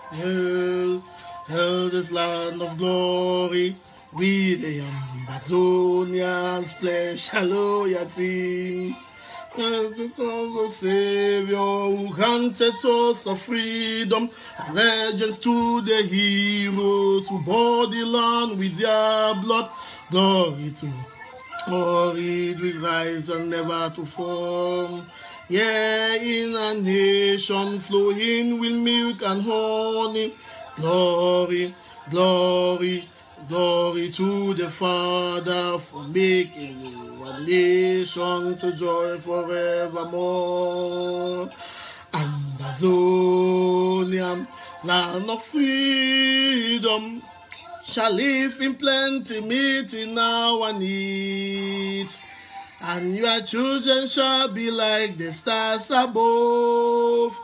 Hail, hail this land of glory, we the Ambazonians pledge hallelujah sing. As the song of Savior who granted us of freedom, allegiance to the heroes who bore the land with their blood. Glory to glory, we rise and never to fall. Yeah, in a nation flowing with milk and honey. Glory, glory, glory to the Father for making one nation to joy forevermore. Ambazonia, land of freedom, shall live in plenty, meeting our needs. And your children shall be like the stars above.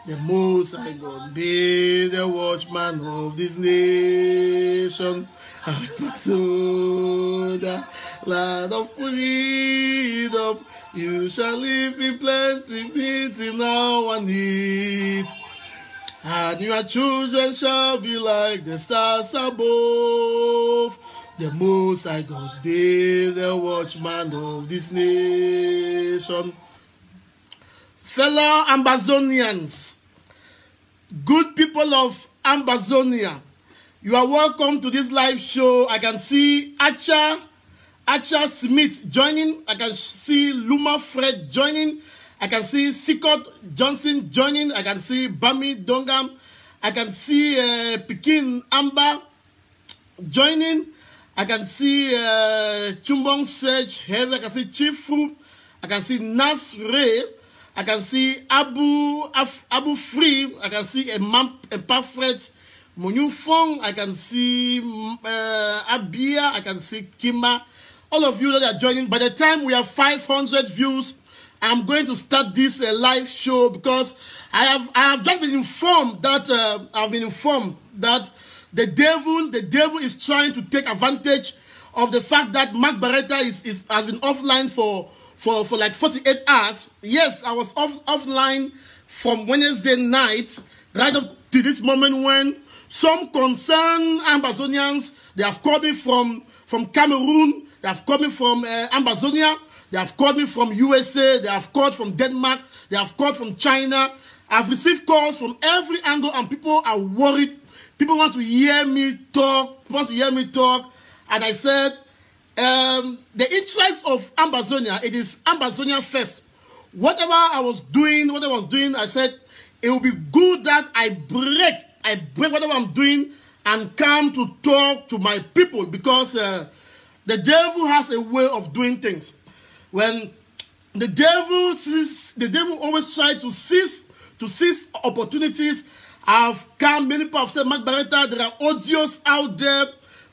The Most High God be the watchman of this nation. Ambazonia, land of freedom, you shall live in plenty, meeting our needs. And your children shall be like the stars above. The Most High God be the watchman of this nation. Fellow Ambazonians, good people of Ambazonia, you are welcome to this live show. I can see Acha Smith joining. I can see Luma Fred joining. I can see Sikot Johnson joining. I can see Bami Dongam. I can see Pekin Amba joining. I can see Chumbong Sedge Heather. I can see Chief Fu. I can see Nas Ray. I can see Abu Free. I can see Empafret Monyun Fong. I can see Abia. I can see Kima. All of you that are joining. By the time we have 500 views, I'm going to start this live show because I have just been informed that the devil is trying to take advantage of the fact that Mark BARETA has been offline for like 48 hours. Yes, I was offline from Wednesday night right up to this moment when some concerned Ambazonians, they have called me from Cameroon, they have called me from Ambazonia, they have called me from USA, they have called from Denmark, they have called from China. I've received calls from every angle and people are worried. People want to hear me talk. And I said, the interest of Ambazonia, it is Ambazonia first. Whatever I was doing, I said, it will be good that I break whatever I'm doing and come to talk to my people because the devil has a way of doing things. When the devil always tries to seize opportunities. I've come, many people have said, Mark BARETA, there are audios out there,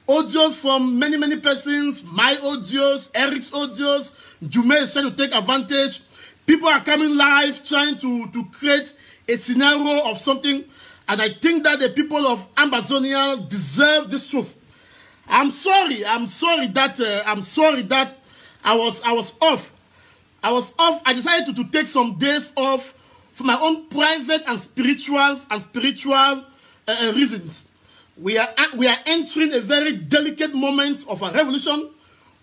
audios from many persons, my audios, Eric's audios, Jume is trying to take advantage. People are coming live trying to create a scenario of something, and I think that the people of Ambazonia deserve this truth. I'm sorry that I was off. I decided to take some days off for my own private and spiritual reasons. We are entering a very delicate moment of a revolution.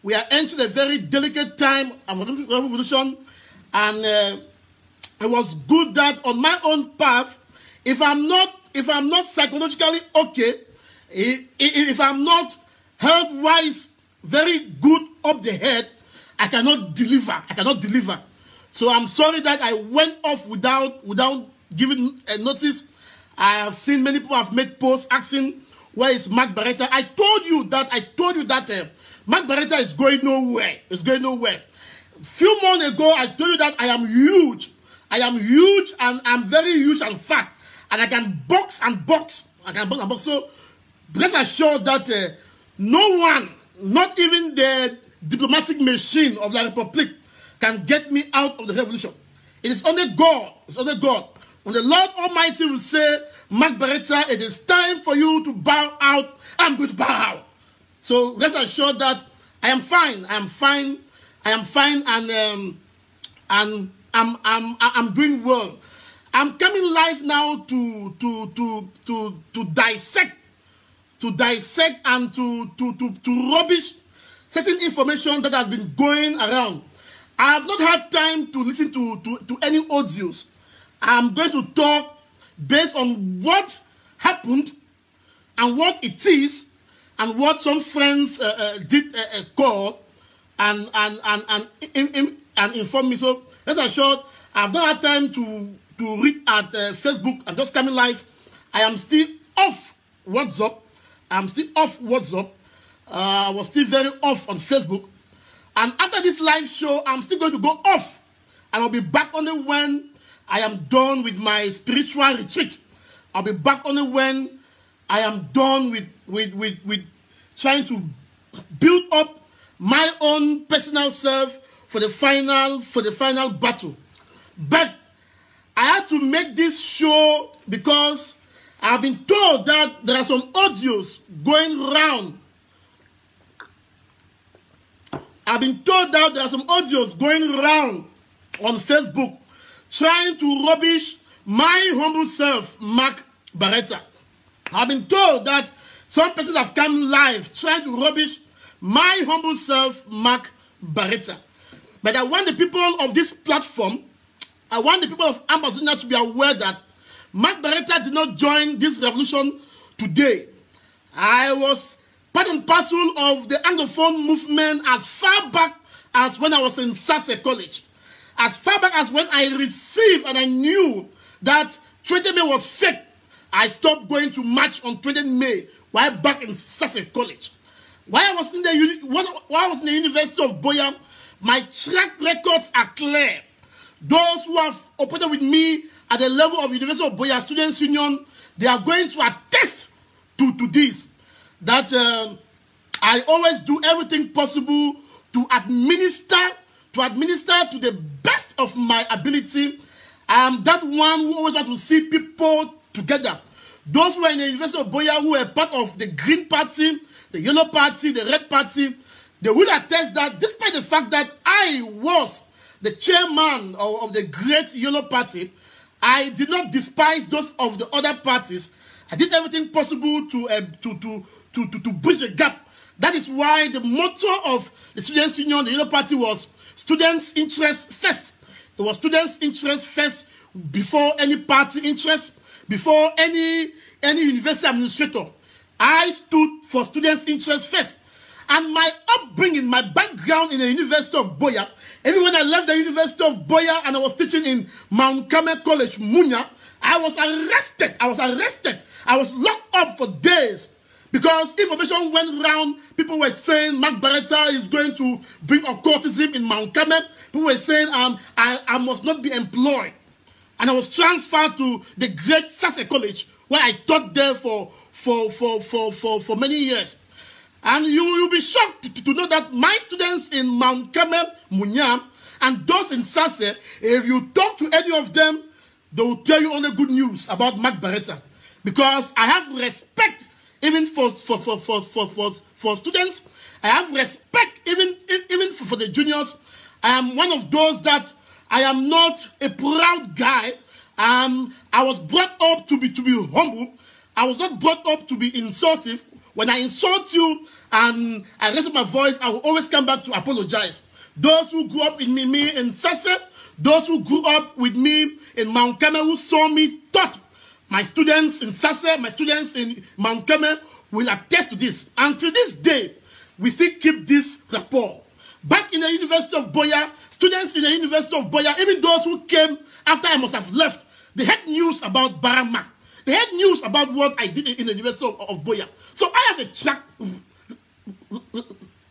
We are entering a very delicate time of a revolution, and it was good that on my own path, if I'm not psychologically okay, if I'm not health-wise very good up the head, I cannot deliver. So I'm sorry that I went off without giving a notice. I have seen many people have made posts asking, where is Mark BARETA? I told you that Mark BARETA is going nowhere. It's going nowhere. A few months ago, I told you that I am huge. And I'm very huge and fat. And I can box I can unbox. So rest assured that no one, not even the diplomatic machine of the Republic, can get me out of the revolution. It is only God. It's only God. When the Lord Almighty will say, Mark BARETA, it is time for you to bow out, I'm going to bow out. So rest assured that I am fine. I am fine. I am fine, and I'm doing well. I'm coming live now to dissect and to rubbish certain information that has been going around. I have not had time to listen to any audios. I'm going to talk based on what happened and what it is and what some friends did call and inform me. So rest assured, I've not had time to read at Facebook. I'm just coming live. I am still off WhatsApp. I was still very off on Facebook. And after this live show, I'm still going to go off. And I'll be back only when I am done with my spiritual retreat. I'll be back only when I am done with trying to build up my own personal self for the final battle. But I had to make this show because I've been told that there are some audios going around. I've been told that there are some audios going around on Facebook trying to rubbish my humble self, Mark BARETA. I've been told that some persons have come live trying to rubbish my humble self, Mark BARETA. But I want the people of this platform, I want the people of Ambazonia to be aware that Mark BARETA did not join this revolution today. I was part and parcel of the Anglophone movement as far back as when I was in Sase College. As far back as when I received and I knew that 20 May was fake, I stopped going to march on 20 May while back in Sase College. While I was in the University of Boya, my track records are clear. Those who have operated with me at the level of University of Boya Students Union, they are going to attest to this. That I always do everything possible to administer to the best of my ability. I am that one who always wants to see people together. Those who are in the University of Boya who were part of the Green Party, the Yellow Party, the Red Party, they will attest that despite the fact that I was the chairman of the Great Yellow Party, I did not despise those of the other parties. I did everything possible to bridge a gap. That is why the motto of the Students' Union, the Yellow Party, was students' interest first. It was students' interest first before any party interest, before any university administrator. I stood for students' interest first. And my upbringing, my background in the University of Boya, even when I left the University of Boya and I was teaching in Mount Carmel College, Munya, I was arrested. I was locked up for days because information went round. People were saying Mark BARETA is going to bring occultism in Mount Carmel. People were saying I must not be employed. And I was transferred to the Great Sase College where I taught there for many years. And you'll be shocked to know that my students in Mount Carmel, Munya, and those in Sase, if you talk to any of them, they will tell you only good news about Mark BARETA. Because I have respect even for students. I have respect even for the juniors. I am one of those that I am not a proud guy. I was brought up to be humble. I was not brought up to be insultive. When I insult you and I raise up my voice, I will always come back to apologize. Those who grew up in me in Sase, those who grew up with me in Mount Carmel, who saw me taught, my students in Sase, my students in Mount Carmel will attest to this. And to this day, we still keep this rapport. Back in the University of Boya, students in the University of Boya, even those who came after I must have left, they had news about Barama. They had news about what I did in the University of Boya. So I have a track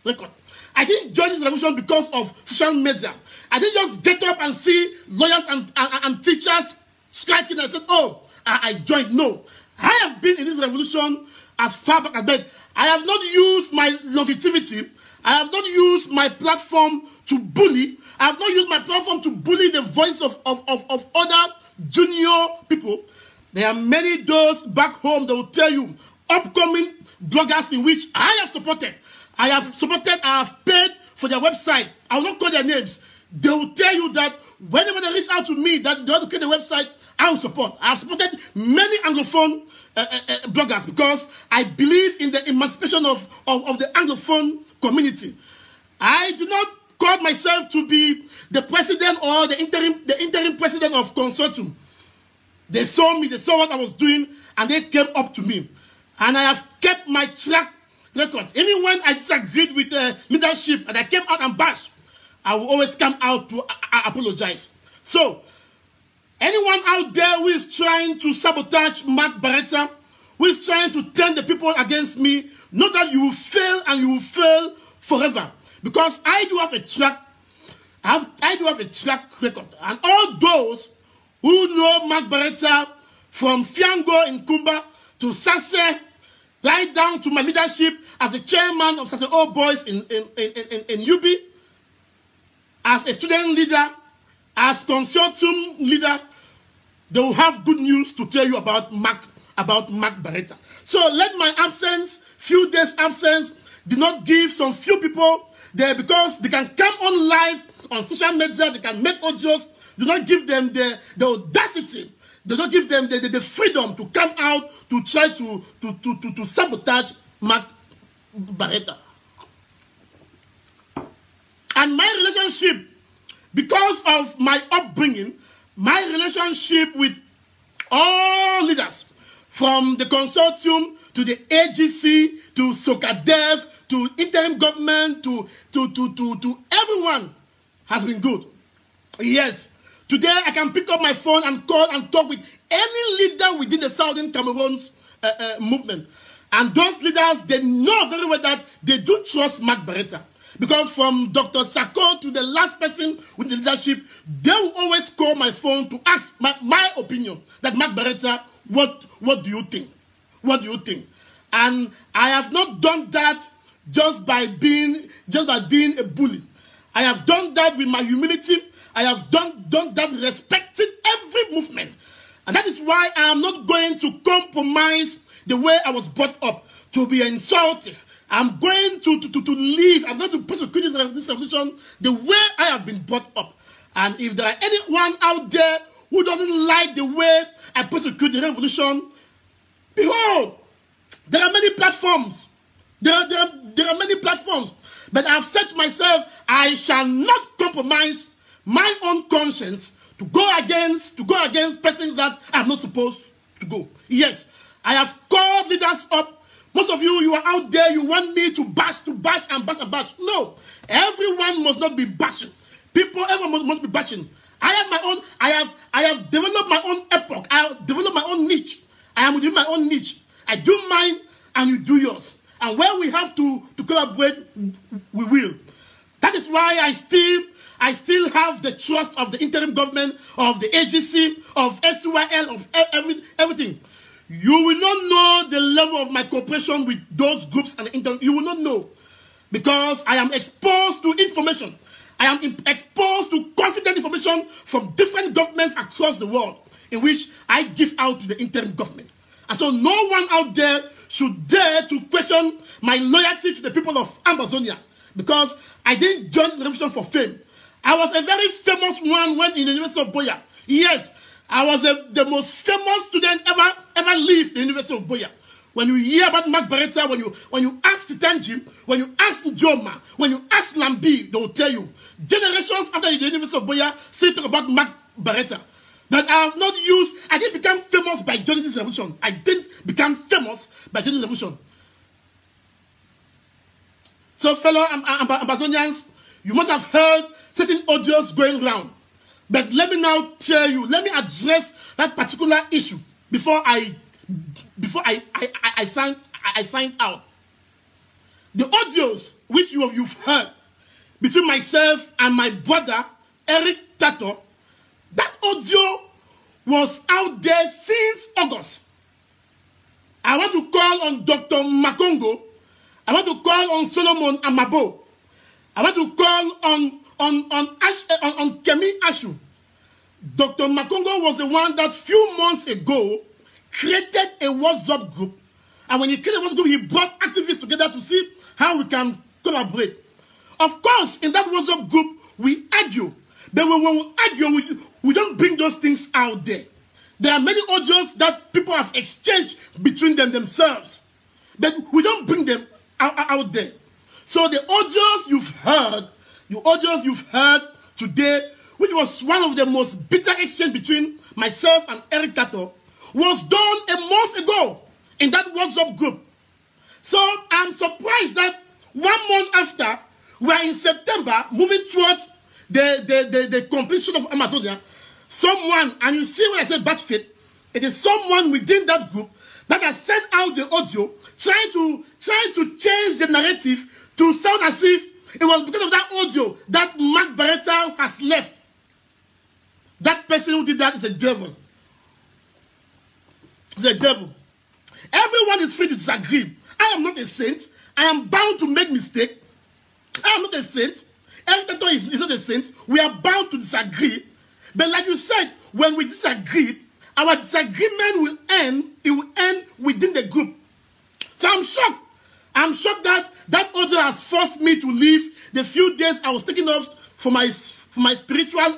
record. I didn't join this revolution because of social media. I didn't just get up and see lawyers and teachers striking and said, oh, I joined. No. I have been in this revolution as far back as that. I have not used my longevity. I have not used my platform to bully. I have not used my platform to bully the voice of other junior people. There are many those back home that will tell you, upcoming bloggers in which I have supported. I have paid for their website. I will not call their names. They will tell you that whenever they reach out to me that they want to create a website, I will support. I have supported many Anglophone bloggers because I believe in the emancipation of the Anglophone community. I do not call myself to be the president or the interim president of consortium. They saw me, they saw what I was doing, and they came up to me. And I have kept my track records. Even when I disagreed with the leadership and I came out and bashed, I will always come out to apologize. So, anyone out there who is trying to sabotage Mark BARETA, who is trying to turn the people against me, know that you will fail and you will fail forever. Because I do have a track record. And all those who know Mark BARETA from Fiango in Kumba to Sase, right down to my leadership as a chairman of Sase Old Boys in UB, as a student leader, as consortium leader, they will have good news to tell you about Mark BARETA. So let my absence, few days absence, do not give some few people there because they can come on live on social media, they can make audios, do not give them the audacity, do not give them the freedom to come out to try to sabotage Mark BARETA. And my relationship, because of my upbringing, my relationship with all leaders, from the consortium to the AGC to SOCADEV to interim government to everyone has been good. Yes, today I can pick up my phone and call and talk with any leader within the Southern Cameroon movement. And those leaders, they know very well that they do trust Mark BARETA. Because from Dr. Sako to the last person with the leadership, they will always call my phone to ask my opinion. That Mark BARETA, what do you think? What do you think? And I have not done that just by being a bully. I have done that with my humility. I have done that respecting every movement. And that is why I am not going to compromise the way I was brought up, to be insultive. I'm going to live. I'm going to persecute this revolution the way I have been brought up. And if there are anyone out there who doesn't like the way I persecute the revolution, behold, there are many platforms. There are many platforms. But I have said to myself, I shall not compromise my own conscience to go against persons that I'm not supposed to go. Yes, I have called leaders up. Most of you are out there, you want me to bash and bash. No, everyone must not be bashing. Everyone must be bashing. I have my own, I have developed my own epoch. I have developed my own niche. I am within my own niche. I do mine and you do yours. And when we have to collaborate, we will. That is why I still have the trust of the interim government, of the AGC, of SYL, of everything. You will not know the level of my cooperation with those groups and you will not know. Because I am exposed to information. I am exposed to confidential information from different governments across the world in which I give out to the interim government. And so no one out there should dare to question my loyalty to the people of Ambazonia. Because I didn't join this revolution for fame. I was a very famous one when in the University of Boya. Yes, I was the most famous student ever lived in the University of Boya. When you hear about Mark BARETA, when you ask Titanji, when you ask Njoma, when you ask Lambi, they will tell you. Generations after the University of Boya say talk about Mark BARETA. But I didn't become famous by joining this revolution. I didn't become famous by joining this revolution. So fellow Ambazonians, you must have heard certain audios going around. But let me now tell you, let me address that particular issue before I signed out. The audios which you've heard between myself and my brother, Eric Tato, that audio was out there since August. I want to call on Dr. Makongo. I want to call on Solomon Amabo. I want to call on Kemi Ashu. Dr. Makongo was the one that few months ago created a WhatsApp group. And when he created a WhatsApp group, he brought activists together to see how we can collaborate. Of course, in that WhatsApp group, we argue. But when we argue, we don't bring those things out there. There are many audios that people have exchanged between themselves. But we don't bring them out there. So the audios you've heard today, which was one of the most bitter exchange between myself and Eric Tato, was done a month ago in that WhatsApp group. So I'm surprised that 1 month after, we are in September, moving towards the completion of Ambazonia. Someone, and you see when I say bad faith, it is someone within that group that has sent out the audio, trying to change the narrative to sound as if it was because of that audio that Mark BARETA has left. That person who did that is a devil. He's a devil. Everyone is free to disagree. I am not a saint. I am bound to make mistakes. I am not a saint. Eric Tato is not a saint. We are bound to disagree. But like you said, when we disagree, our disagreement will end. It will end within the group. So I'm shocked. I'm shocked that that audio has forced me to leave the few days I was taking off for my spiritual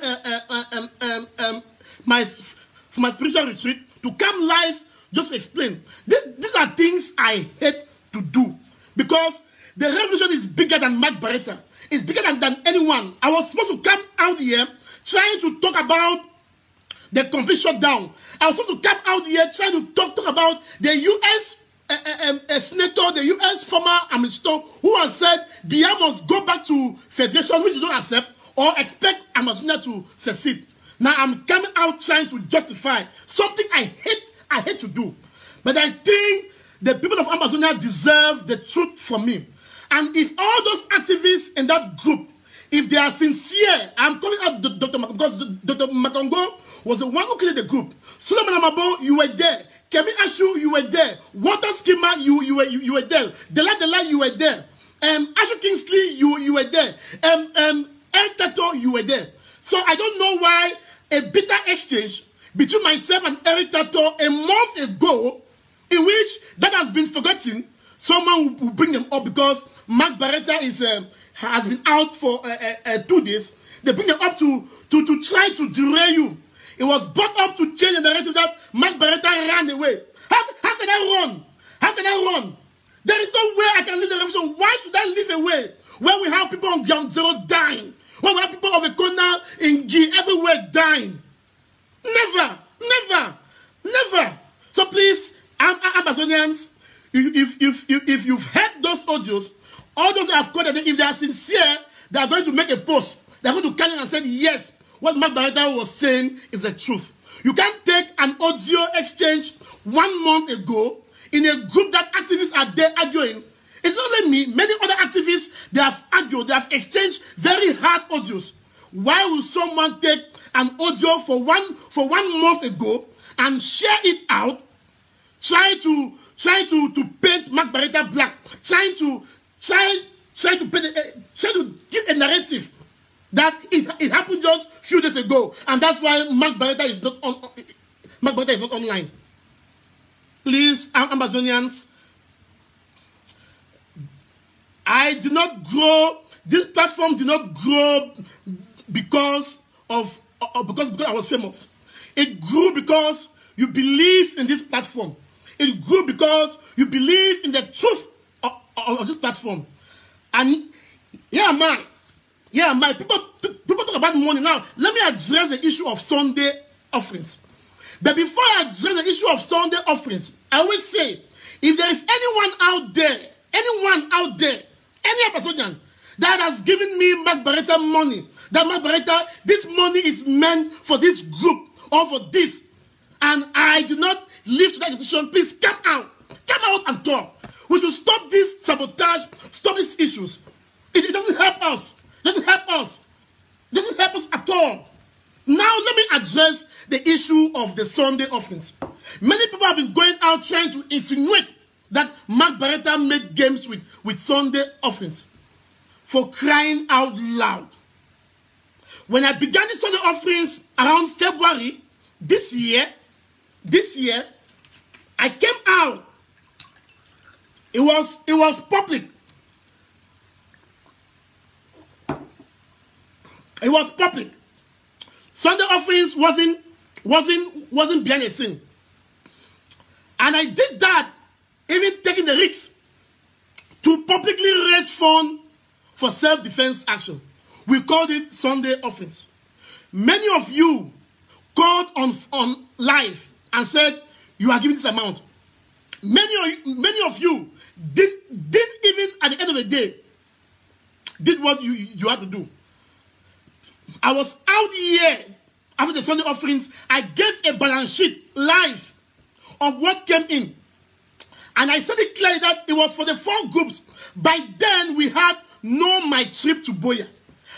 spiritual retreat to come live just to explain. These are things I hate to do because the revolution is bigger than Mark BARETA. It's bigger than anyone. I was supposed to come out here trying to talk about the complete shutdown. I was supposed to come out here trying to talk about the U.S. Senator, the U.S. former administrator, who has said BR must go back to federation, which you don't accept, or expect Ambazonia to succeed. Now I'm coming out trying to justify something I hate to do. But I think the people of Ambazonia deserve the truth from me. And if all those activists in that group, if they are sincere, I'm calling out Dr. Makongo, because Dr. Makongo was the one who created the group. Solomon Amabo, you were there. Kemi Ashu, you were there. Water Skimmer, you were there. Dela, you were there. Ashu Kingsley, you were there. Eric Tato, you were there. So I don't know why a bitter exchange between myself and Eric Tato a month ago, in which that has been forgotten, someone will bring them up because Mark BARETA has been out for 2 days. They bring them up to try to derail you. It was brought up to change the narrative that Mark BARETA ran away. How can I run? How can I run? There is no way I can leave the revolution. Why should I live away when we have people on ground zero dying? When we have people of a corner in G everywhere dying? Never, never, never. So please, Ambazonians, if you've heard those audios, all those that have quoted, if they are sincere, they are going to make a post. They are going to come in and say, yes, what Mark BARETA was saying is the truth. You can't take an audio exchange 1 month ago in a group that activists are there arguing. It's not only me, many other activists, they have argued, they have exchanged very hard audios. Why will someone take an audio for one month ago and share it out, try to paint Mark BARETA black, try to give a narrative that it happened just a few days ago, and that's why Mark BARETA is not on. Mark BARETA is not online. Please, Ambazonians, I did not grow. This platform did not grow because I was famous. It grew because you believe in this platform. It grew because you believe in the truth of this platform. And here am I. Yeah, people talk about money now. Let me address the issue of Sunday offerings. But before I address the issue of Sunday offerings, I always say, if there is anyone out there, any Ambazonian that has given me Mark BARETA money, that Mark BARETA, this money is meant for this group or for this, and I do not live to that decision, please come out and talk. We should stop this sabotage, stop these issues. It doesn't help us. It doesn't help us. It doesn't help us at all. Now let me address the issue of the Sunday offerings. Many people have been going out trying to insinuate that Mark BARETA made games with Sunday offerings. For crying out loud. When I began the Sunday offerings around February this year, I came out. It was public. It was public. Sunday offerings wasn't behind a scene. And I did that, even taking the risk to publicly raise funds for self-defense action. We called it Sunday offerings. Many of you called on live and said you are giving this amount. Many of you didn't even at the end of the day did what you had to do. I was out here after the Sunday offerings. I gave a balance sheet live of what came in. And I said it clearly that it was for the 4 groups. By then, we had no my trip to Boya.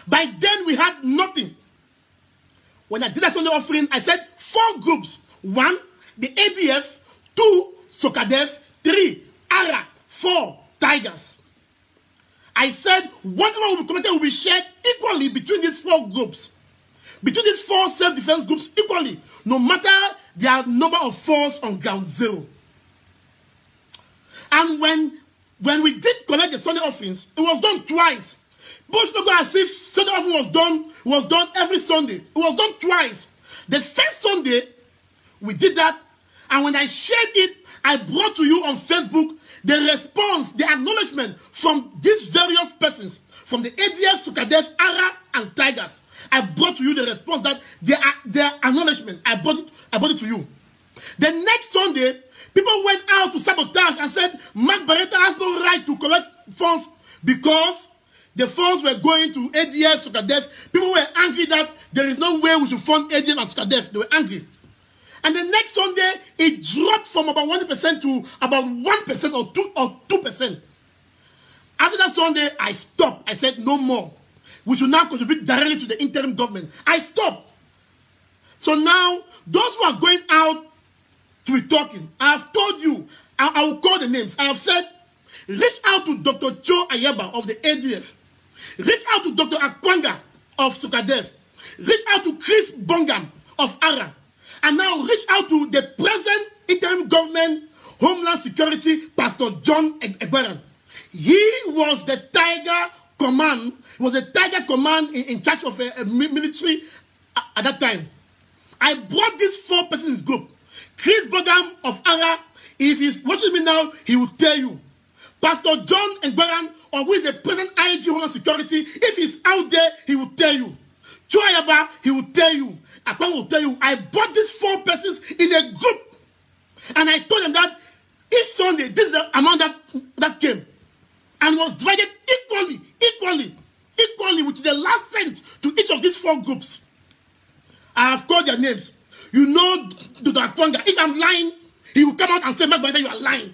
By then, we had nothing. When I did that Sunday offering, I said 4 groups. 1, the ADF. 2, Sokadef. 3, ARA. 4, Tigers. I said whatever will be collected will be shared equally between these 4 groups. Between these 4 self-defense groups equally. No matter their number of force on ground zero. And when we did collect the Sunday offerings, it was done twice. But it's not going as if Sunday offering was done every Sunday. It was done twice. The first Sunday, we did that, and when I shared it, I brought to you on Facebook the response, the acknowledgement from these various persons, from the ADF, Sukadef, ARA, and Tigers. I brought to you the response that their acknowledgement. I brought it to you. The next Sunday, people went out to sabotage and said, Mark BARETA has no right to collect funds because the funds were going to ADF, Sukadef. People were angry that there is no way we should fund ADF and Sukadef. They were angry. And the next Sunday, it dropped from about 1% to about 1% or 2%. After that Sunday, I stopped. I said, no more. We should now contribute directly to the interim government. I stopped. So now, those who are going out to be talking, I have told you, I will call the names. I have said, reach out to Dr. Cho Ayeba of the ADF. Reach out to Dr. Akwanga of Sukadef. Reach out to Chris Bongam of ARA. And now reach out to the present interim government, Homeland Security, Pastor John Egberan. He was the Tiger Command, in charge of a military at that time. I brought this 4 persons group. Chris Bongam of ARA, if he's watching me now, he will tell you. Pastor John Egberan, or who is the present IG Homeland Security, if he's out there, he will tell you. Choyaba, he will tell you. Akwan will tell you. I brought these 4 persons in a group. And I told them that each Sunday, this is the amount that came. And was divided equally with the last cent to each of these 4 groups. I have called their names. You know Dr. Akwanga. If I'm lying, he will come out and say, Mark BARETA, you are lying.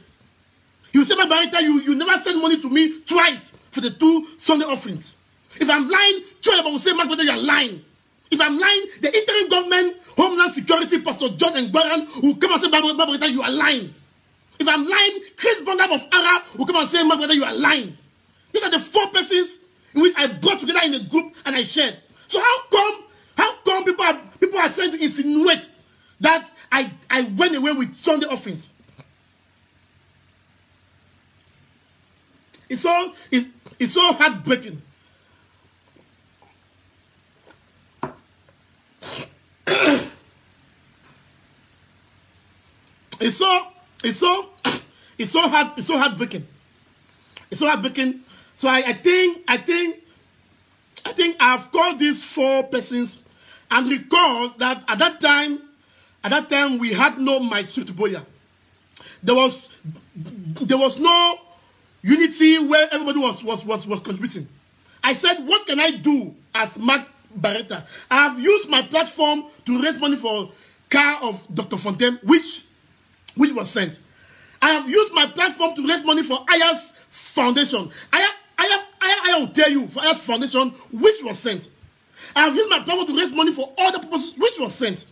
He will say, Mark BARETA, you never send money to me twice for the 2 Sunday offerings. If I'm lying, Choyaba will say, Mark BARETA, you are lying. If I'm lying, the interim government, Homeland Security, Pastor John Egberan will come and say, Mark BARETA, you are lying. If I'm lying, Chris Bongam of ARA will come and say, Mark BARETA, you are lying. These are the 4 persons in which I brought together in a group and I shared. So how come people are trying to insinuate that I went away with Sunday offerings? It's so heartbreaking. It's so heartbreaking. It's so heartbreaking. So I think I've called these 4 persons and recall that at that time we had no my trip to Boya. There was no unity where everybody was contributing. I said, what can I do as Mark BARETA? I have used my platform to raise money for car of Dr. Fontaine, which was sent. I have used my platform to raise money for Aya's Foundation. I will tell you, for Aya's Foundation, which was sent. I have used my platform to raise money for other purposes, which was sent.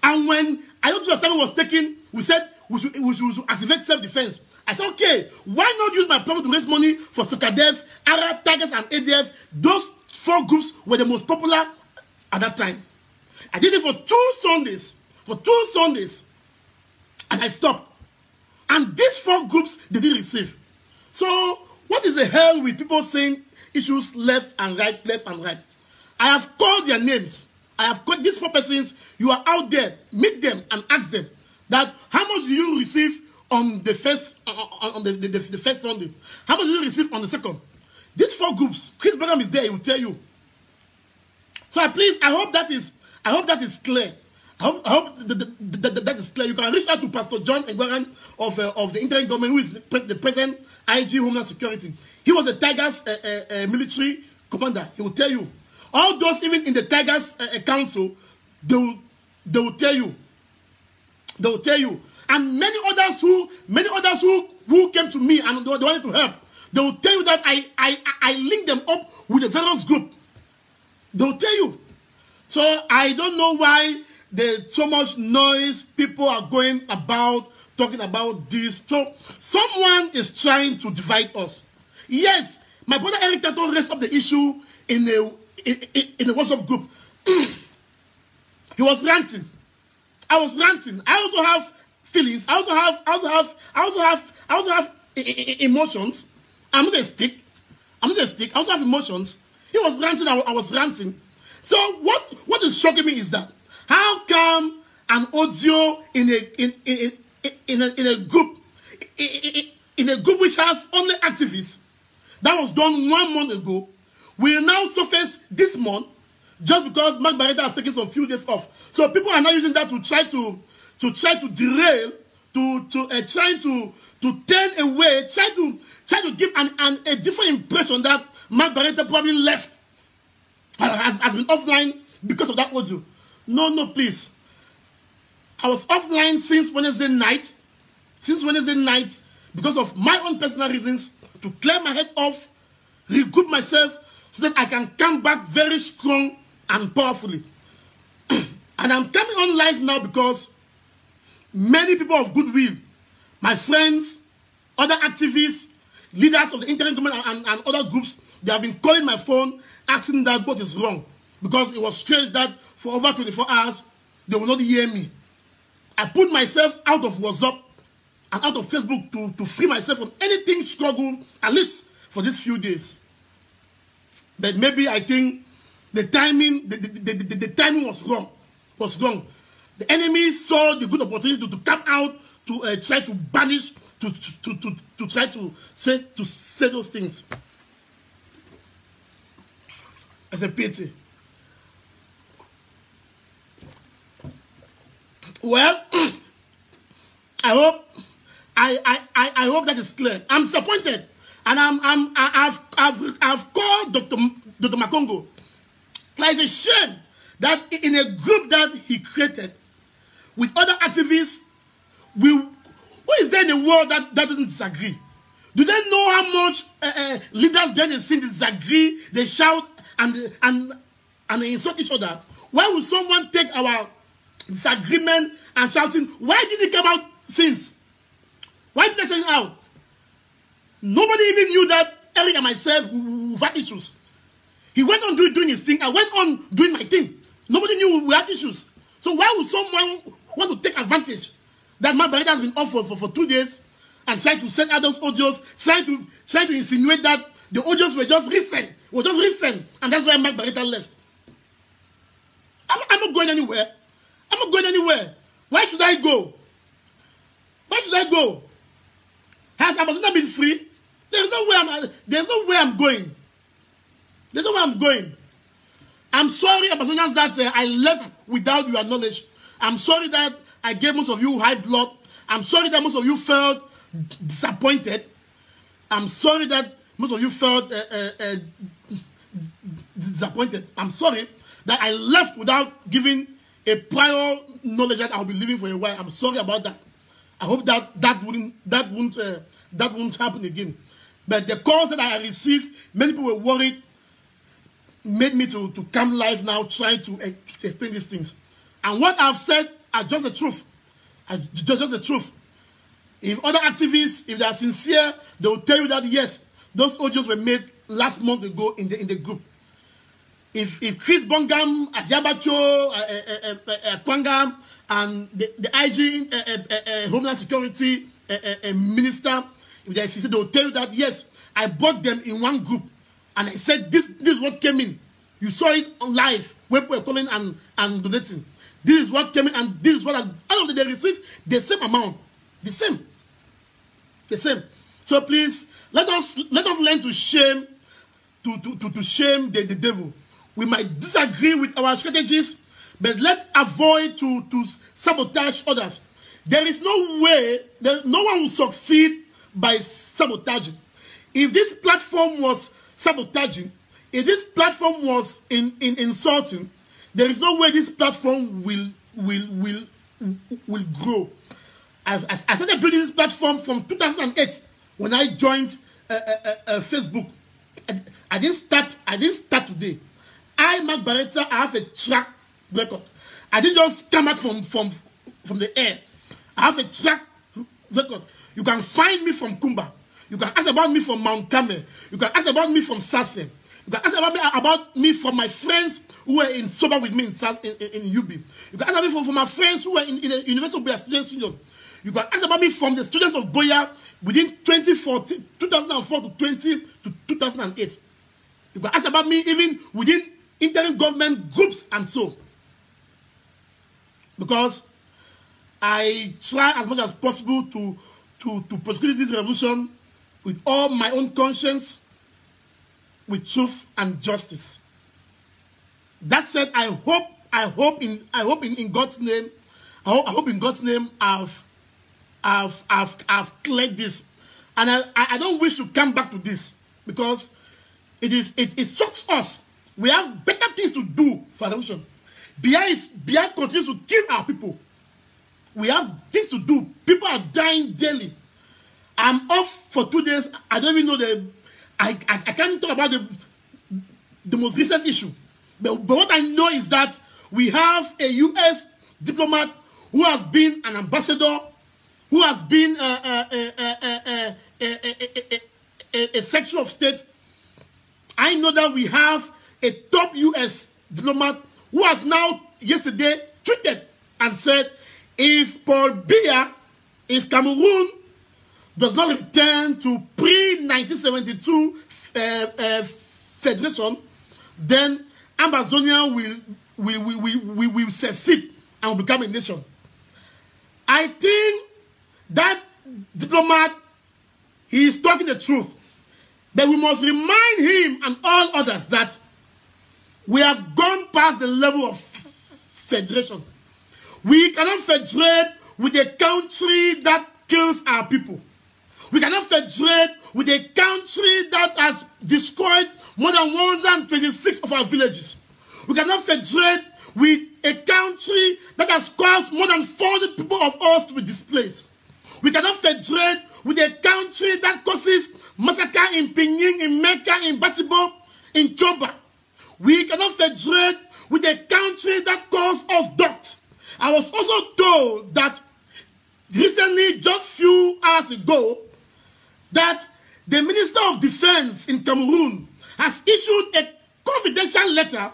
And when Ayotu's statement was taken, we said we should activate self-defense. I said, okay, why not use my profit to raise money for Sokadev, Arab, Tigers, and ADF? Those 4 groups were the most popular at that time. I did it for 2 Sundays. And I stopped. And these 4 groups, they didn't receive. So, what is the hell with people saying issues left and right, left and right? I have called their names. I have called these 4 persons. You are out there. Meet them and ask them that how much do you receive on the first on the first Sunday? How much do you receive on the second? These 4 groups. Chris Bergam is there. He will tell you. So please, I hope that is clear. I hope that is clear. You can reach out to Pastor John Egwaran of the interim government, who is the present IG Homeland Security. He was the Tigers military commander. He will tell you. All those even in the Tigers council, they will tell you. They will tell you. And many others who came to me and they wanted to help, they will tell you that I linked them up with the various group. They will tell you. So I don't know why there's so much noise. People are going about talking about this. So someone is trying to divide us. Yes, my brother Eric Tato raised up the issue in a WhatsApp group. He was ranting. I was ranting. I also have feelings. I also have emotions. I'm not a stick. I also have emotions. He was ranting. I was ranting. So what is shocking me is that how come an audio in a group which has only activists that was done 1 month ago will now surface this month just because Mark BARETA has taken some few days off. So people are now using that to try to derail, try to turn away, try to give a different impression that Mark BARETA probably left, has been offline because of that audio. No, please. I was offline since Wednesday night. Because of my own personal reasons, to clear my head off, regroup myself, so that I can come back very strong and powerfully. And I'm coming on live now because many people of goodwill, my friends, other activists, leaders of the interim government and other groups, they have been calling my phone, asking that what is wrong. Because it was strange that for over 24 hours, they will not hear me. I put myself out of WhatsApp and out of Facebook to free myself from anything struggle, at least for these few days. But maybe I think the timing, the timing was wrong. The enemy saw the good opportunity to come out to try to banish, to try to say those things. It's a pity. Well, I hope that is clear. I'm disappointed, and I've called Dr. Makongo. It's a shame that in a group that he created with other activists, who is there in the world that doesn't disagree? Do they know how much leaders behind the scene disagree? They shout and they insult each other. Why would someone take our disagreement and shouting? Why did it come out since? Why did they send it out? Nobody even knew that Eric and myself had issues. He went on doing his thing. I went on doing my thing. Nobody knew we had issues. So why would someone want to take advantage that my BARETA has been off for 2 days and try to send out those audios, try to insinuate that the audios were just recent, and that's why Mark BARETA left. I'm not going anywhere. I'm not going anywhere. Why should I go? Why should I go? Has Ambazonia been free? There's no way I'm going. There's no way I'm going. I'm sorry, Ambazonians, that I left without your knowledge. I'm sorry that I gave most of you high blood. I'm sorry that most of you felt disappointed. I'm sorry that most of you felt disappointed. I'm sorry that I left without giving a prior knowledge that I'll be living for a while. I'm sorry about that. I hope that won't happen again. But the calls that I received, many people were worried, made me to come live now trying to explain these things. And what I've said are just the truth. Just the truth. If other activists, if they are sincere, they will tell you that yes, those audios were made last month ago in the group. If Chris Bongam, Adiabacho, Kwangam, and the IG Homeland Security Minister, if they are sincere, they will tell you that yes, I bought them in one group, and I said this is what came in. You saw it on live when people were calling and donating. This is what came in, and this is what all of them received the same amount, the same. So please let us learn to shame to shame the devil. We might disagree with our strategies, but let's avoid to sabotage others. There is no way that no one will succeed by sabotaging. If this platform was sabotaging, if this platform was insulting, there is no way this platform will grow. I started building this platform from 2008 when I joined Facebook. I didn't start today. Mark BARETA, I have a track record. I didn't just come out from the air. I have a track record. You can find me from Kumba. You can ask about me from Mount Carmel. You can ask about me from Sasse. You can ask about me from my friends who were in sober with me in UB. You can ask about me from my friends who were in the University of Boya Students Union. You can ask about me from the students of Boya within 2004 to 2008. You can ask about me even within interim government groups and so. Because I try as much as possible to prosecute this revolution with all my own conscience, with truth and justice. That said, I hope in God's name, I hope in God's name I've cleared this, and I don't wish to come back to this because it sucks us. We have better things to do for the revolution. BIA continues to kill our people. We have things to do. People are dying daily. I'm off for 2 days. I don't even know I can't talk about the most recent issue. But what I know is that we have a U.S. diplomat who has been an ambassador, who has been a Secretary of State. I know that we have a top U.S. diplomat who has now yesterday tweeted and said, if Paul Biya, if Cameroon does not return to pre-1972 federation, then Ambazonia will secede and will become a nation. I think that diplomat, he is talking the truth. But we must remind him and all others that we have gone past the level of federation. We cannot federate with a country that kills our people. We cannot federate with a country that has destroyed more than 126 of our villages. We cannot federate with a country that has caused more than 40 people of us to be displaced. We cannot federate with a country that causes massacre in Pinyin, in Mecca, in Batibo, in Chomba. We cannot federate with a country that calls us dogs. I was also told that recently, just few hours ago, that the Minister of Defense in Cameroon has issued a confidential letter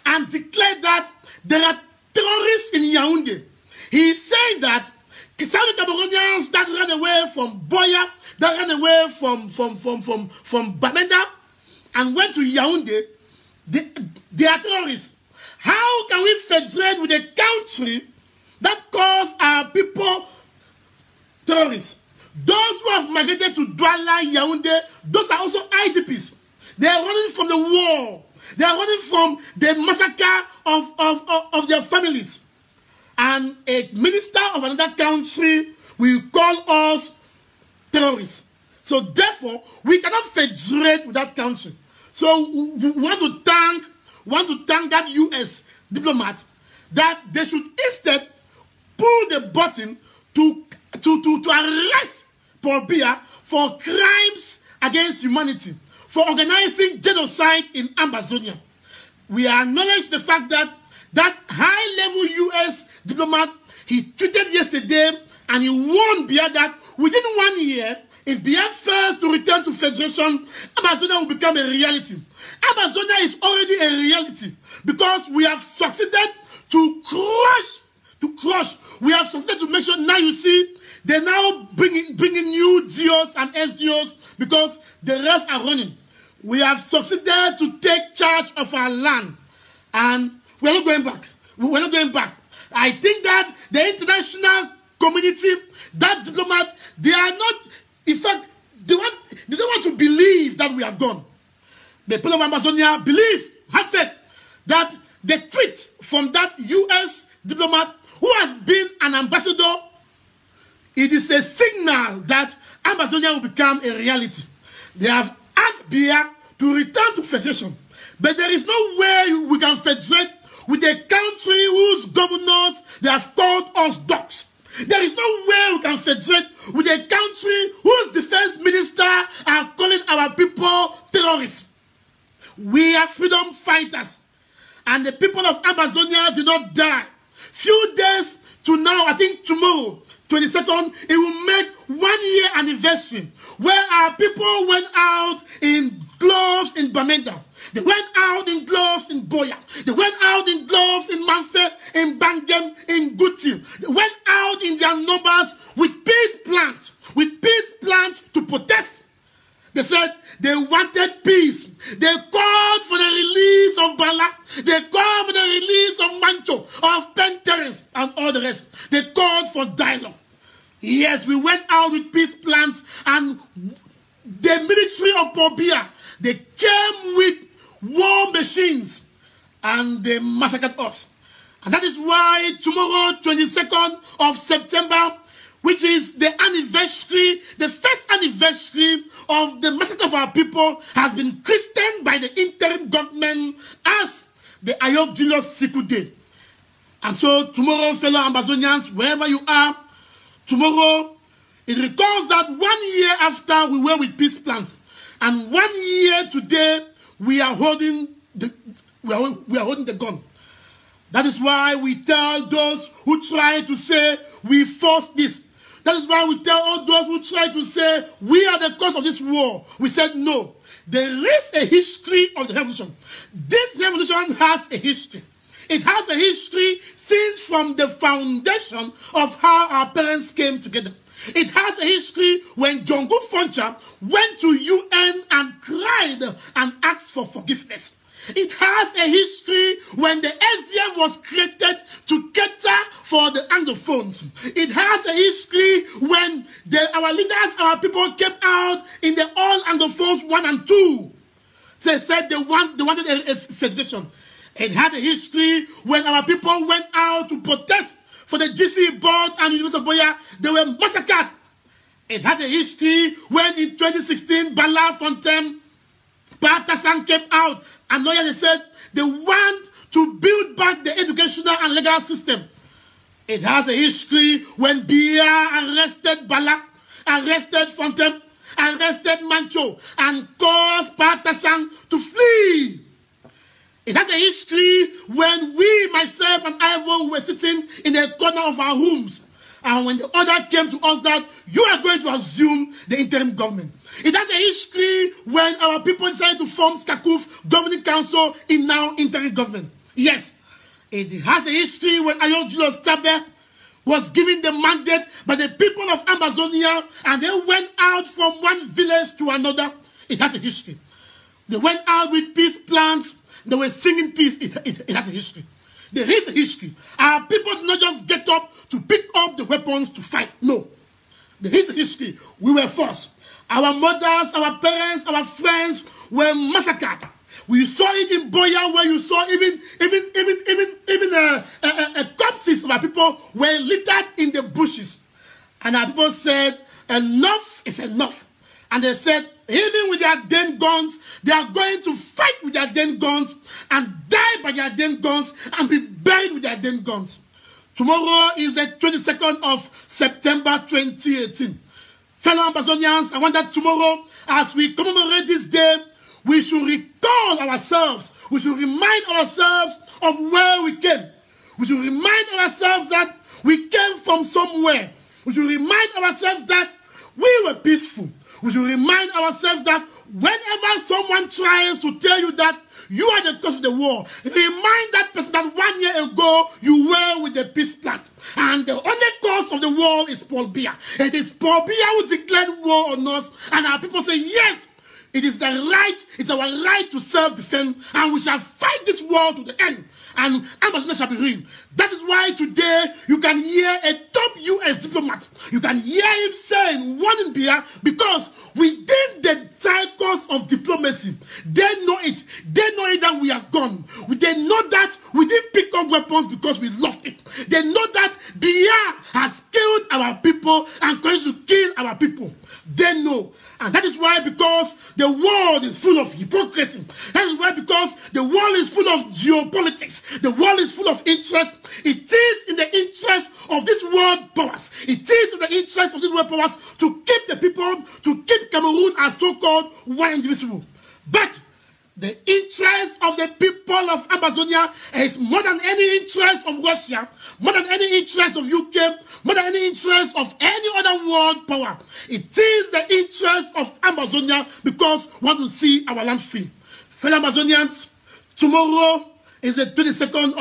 and declared that there are terrorists in Yaoundé. He is saying that Southern Cameroonians that ran away from Boya, that ran away from Bamenda, and went to Yaoundé, they are terrorists. How can we federate with a country that calls our people terrorists? Those who have migrated to Douala, Yaoundé, those are also IDPs. They are running from the war. They are running from the massacre of their families. And a minister of another country will call us terrorists. So therefore, we cannot federate with that country. So we want to thank that U.S. diplomat that they should instead pull the button to arrest Paul Biya for crimes against humanity, for organizing genocide in Ambazonia. We acknowledge the fact that that high-level U.S. diplomat He tweeted yesterday and he warned Biya that within 1 year, if Biya fails to return to federation, Ambazonia will become a reality. Ambazonia is already a reality because we have succeeded to crush. We have succeeded to make sure now you see they're now bringing new GOs and SDOs because the rest are running. We have succeeded to take charge of our land and we're not going back. We're not going back. I think that the international community, that diplomat, they are not, in fact, they don't want to believe that we are gone. The people of Ambazonia believe, have faith, that the tweet from that US diplomat who has been an ambassador, it is a signal that Ambazonia will become a reality. They have asked Biya to return to federation, but there is no way we can federate with a country whose governors, they have called us dogs. There is no way we can federate with a country whose defense minister are calling our people terrorists. We are freedom fighters, and the people of Ambazonia did not die. Few days to now, I think tomorrow, 22nd, it will make 1 year anniversary where our people went out in gloves in Bamenda. They went out in gloves in Boya. They went out in gloves in Manfe, in Bangem, in Guti. They went out in their numbers with peace plans to protest. They said they wanted peace. They called for the release of Bala. They called for the release of Mancho, of Penteres, and all the rest. They called for dialogue. Yes, we went out with peace plans, and the military of Pobia, they came with war machines, and they massacred us. And that is why tomorrow, 22nd of September, which is the anniversary, the first anniversary of the massacre of our people, has been christened by the interim government as the Ayok Julius Siku Day. And so tomorrow, fellow Ambazonians, wherever you are, tomorrow, it recalls that 1 year after we were with peace plans, and 1 year today, we are holding the gun. That is why we tell those who try to say we forced this. That is why we tell all those who try to say we are the cause of this war. We said no. There is a history of the revolution. This revolution has a history. It has a history since from the foundation of how our parents came together. It has a history when Jongo Foncha went to UN and cried and asked for forgiveness. It has a history when the SDF was created to cater for the Anglophones. It has a history when our leaders, our people came out in the All Anglophones 1 and 2. They said they wanted a federation. It had a history when our people went out to protest for the GC board and University of Boya. They were massacred. It had a history when in 2016, Bala Fontaine, Partasan came out and they said they want to build back the educational and legal system. It has a history when Biya arrested Bala, arrested Fontaine, arrested Mancho, and caused Partasan to flee. It has a history when we, myself and Ivo, were sitting in a corner of our rooms. And when the order came to us that you are going to assume the interim government. It has a history when our people decided to form Skakuf Governing Council in now interim government. Yes. It has a history when Ayok Julius Tabe was given the mandate by the people of Ambazonia and they went out from one village to another. It has a history. They went out with peace plans. They were singing peace. It has a history. There is a history. Our people did not just get up to pick up the weapons to fight. No. There is a history. We were forced. Our mothers, our parents, our friends were massacred. We saw it in Boya where you saw even corpses of our people were littered in the bushes. And our people said, enough is enough. And they said, even with their damn guns, they are going to fight with their damn guns and die by their damn guns and be buried with their damn guns. Tomorrow is the 22nd of September 2018. Fellow Ambazonians, I want that tomorrow, as we commemorate this day, we should recall ourselves. We should remind ourselves of where we came. We should remind ourselves that we came from somewhere. We should remind ourselves that we were peaceful. We should remind ourselves that whenever someone tries to tell you that you are the cause of the war, remind that person that 1 year ago you were with the peace plans. And the only cause of the war is Paul Biya. It is Paul Biya who declared war on us. And our people say, yes, it is the right, it's our right to self-defend, and we shall fight this war to the end. And Ambazonia shall be real. That is why today you can hear a top US diplomat. You can hear him saying, warning Biya, because within the cycles of diplomacy, they know it. They know it that we are gone. They know that we didn't pick up weapons because we lost it. They know that Biya has killed our people and continues to kill our people. They know. And that is why, because the world is full of hypocrisy. That is why, because the world is full of geopolitics. The world is full of interest. It is in the interest of these world powers. It is in the interest of these world powers to keep the people, to keep Cameroon as so-called one indivisible. But the interest of the people of Ambazonia is more than any interest of Russia, more than any interest of UK, more than any interest of any other world power. It is the interest of Ambazonia because we want to see our land free. Fellow Ambazonians, tomorrow is the 22nd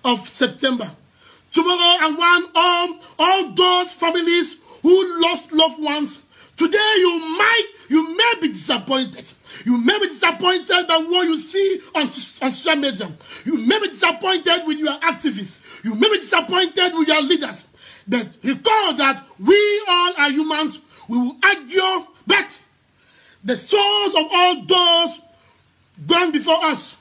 of September. Tomorrow I want all those families who lost loved ones. Today you may be disappointed. You may be disappointed by what you see on social media. You may be disappointed with your activists. You may be disappointed with your leaders. But recall that we all are humans. We will argue, but the souls of all those gone before us,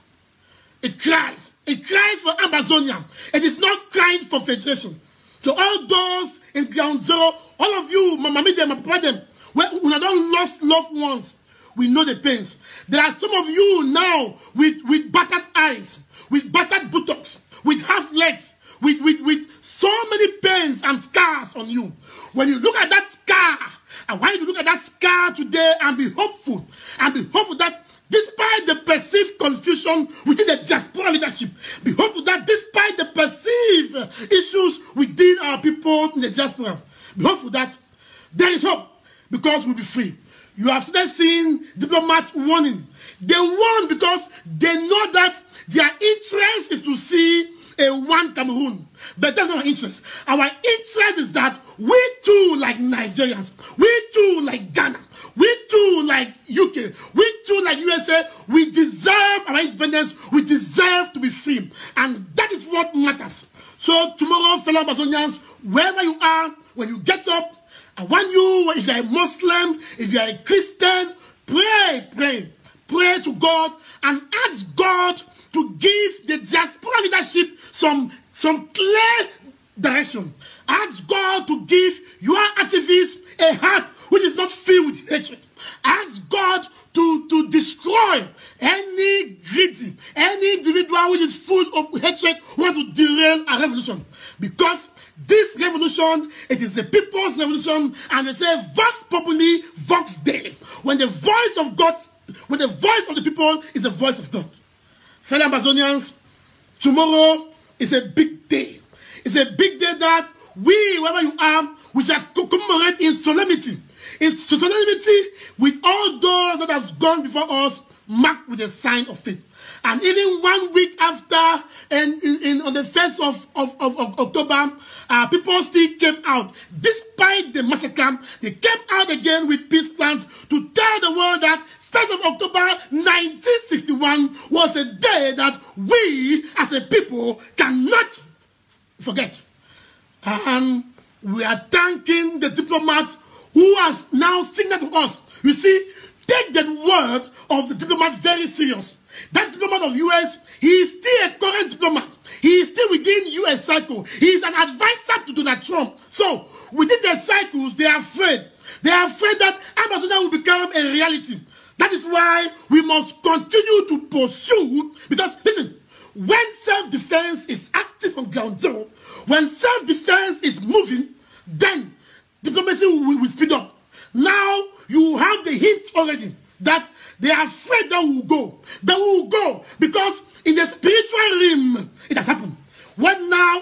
it cries. It cries for Ambazonia. It is not crying for federation. So all those in ground zero, all of you, my mommy them, my papa them, when I don't lost loved ones, we know the pains. There are some of you now with battered eyes, with battered buttocks, with half legs, with so many pains and scars on you. When you look at that scar, I want you to look at that scar today and be hopeful. And be hopeful that despite the perceived confusion within the diaspora leadership, be hopeful that despite the perceived issues within our people in the diaspora, be hopeful that there is hope because we'll be free. You have started seeing diplomats warning. They warn because they know that their interest is to see a one Cameroon. But that's not our interest. Our interest is that we too, like Nigerians, we too, like Ghana, we too, like UK, we too, like USA, we deserve our independence. We deserve to be free. And that is what matters. So tomorrow, fellow Ambazonians, wherever you are, when you get up, I want you, if you're a Muslim, if you're a Christian, pray to God and ask God to give the diaspora leadership some clear direction. Ask God to give your activists a heart which is not filled with hatred. Ask God to destroy any greedy, any individual which is full of hatred who want to derail a revolution. Because this revolution, it is the people's revolution, and they say, Vox Populi, Vox Dei. When the voice of God, when the voice of the people is the voice of God. Fellow Ambazonians, tomorrow is a big day. It's a big day that we, wherever you are, we shall commemorate in solemnity. In solemnity with all those that have gone before us, marked with a sign of faith. And even 1 week after, and on the 1st of October, people still came out. Despite the massacre, they came out again with peace plans to tell the world that 1st of October 1961 was a day that we as a people cannot forget. And we are thanking the diplomat who has now signaled to us. You see, take the word of the diplomat very serious. That diplomat of US, he is still a current diplomat. He is still within US cycle. He is an advisor to Donald Trump. So, within their cycles, they are afraid. They are afraid that Ambazonia will become a reality. That is why we must continue to pursue, because, listen, when self-defense is active on ground zero, when self-defense is moving, then diplomacy will speed up. Now, you have the hint already that they are afraid that we will go. That we will go because in the spiritual realm, it has happened. What now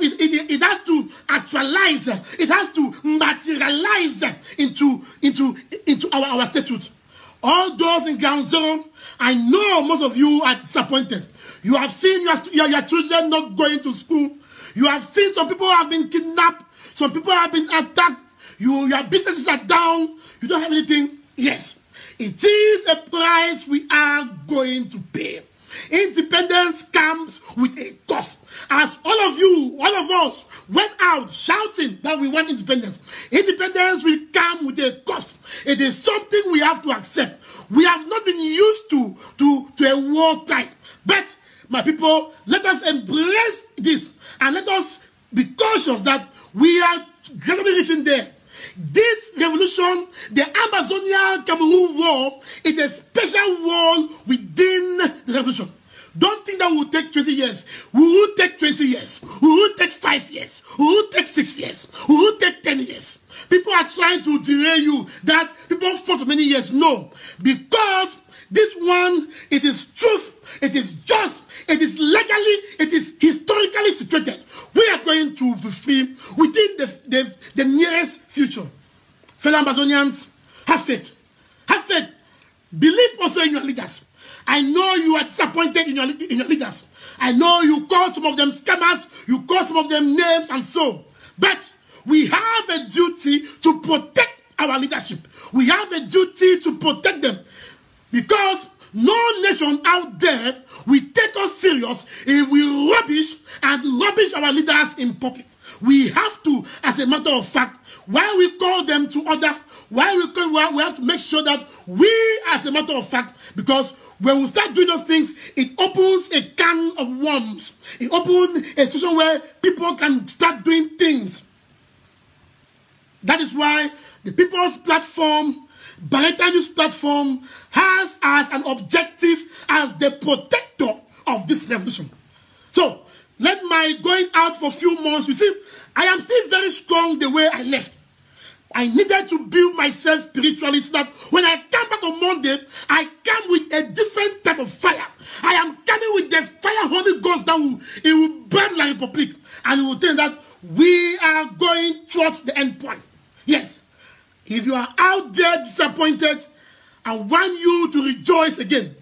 All those in ground zero, I know most of you are disappointed. You have seen your children not going to school. You have seen some people have been kidnapped. Some people have been attacked. Your businesses are down. You don't have anything. Yes, it is a price we are going to pay. Independence comes with a cost. As all of you, all of us, went out shouting that we want independence. Independence will come with a cost. It is something we have to accept. We have not been used to a war type. But, my people, let us embrace this and let us be cautious that we are gradually reaching there. This revolution, the Ambazonia Cameroon war, is a special war within the revolution. Don't think that will take 20 years. We will take 20 years. We will take 5 years. We will take 6 years. We will take 10 years. People are trying to derail you that people fought for many years. No. Because this one, it is truth. It is just. It is legally. It is historically situated. We are going to be free within the nearest future. Fellow Ambazonians, have faith. Have faith. Believe also in your leaders. I know you are disappointed in your leaders. I know you call some of them scammers. You call some of them names and so. But we have a duty to protect our leadership. We have a duty to protect them. Because no nation out there will take us serious if we rubbish our leaders in public. We have to, as a matter of fact, while we call them to order, we have to make sure that we, as a matter of fact, because when we start doing those things, it opens a can of worms. It opens a situation where people can start doing things. That is why the People's Platform, BARETA News Platform, has as an objective as the protector of this revolution. So, let my going out for a few months, you see, I am still very strong the way I left. I needed to build myself spiritually so that when I come back on Monday, I come with a different type of fire. I am coming with the fire Holy Ghost that will burn like a public. And it will tell that we are going towards the end point. Yes. If you are out there disappointed, I want you to rejoice again.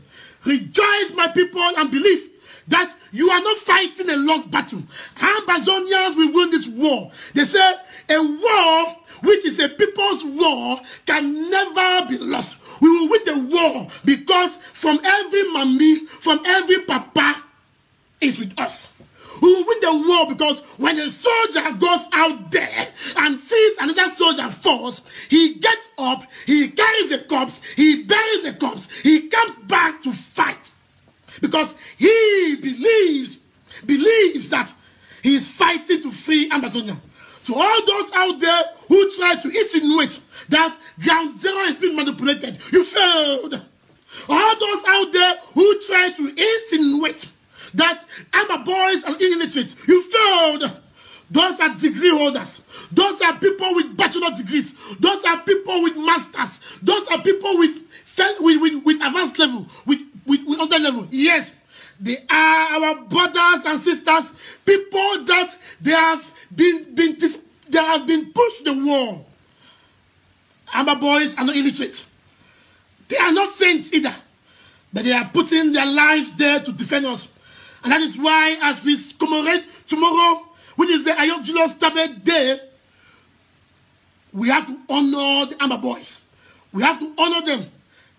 Rejoice, my people, and believe that you are not fighting a lost battle. Ambazonians will win this war. They say a war which is a people's war can never be lost. We will win the war because from every mommy, from every papa is with us. We will win the war because when a soldier goes out there and sees another soldier falls, he gets up, he carries the corpse, he buries the corpse, he comes back to fight. Because he believes that he is fighting to free Ambazonia. So all those out there who try to insinuate that ground zero has been manipulated, you failed. All those out there who try to insinuate that Amba boys are illiterate, you failed. Those are degree holders. Those are people with bachelor degrees. Those are people with masters. Those are people with advanced level, with other level. Yes, they are our brothers and sisters, people that they have been pushed the wall. Amba boys are not illiterate. They are not saints either, but they are putting their lives there to defend us. And that is why, as we commemorate tomorrow, which is the Ayok Julius Tabet Day, we have to honor the Amba boys. We have to honor them.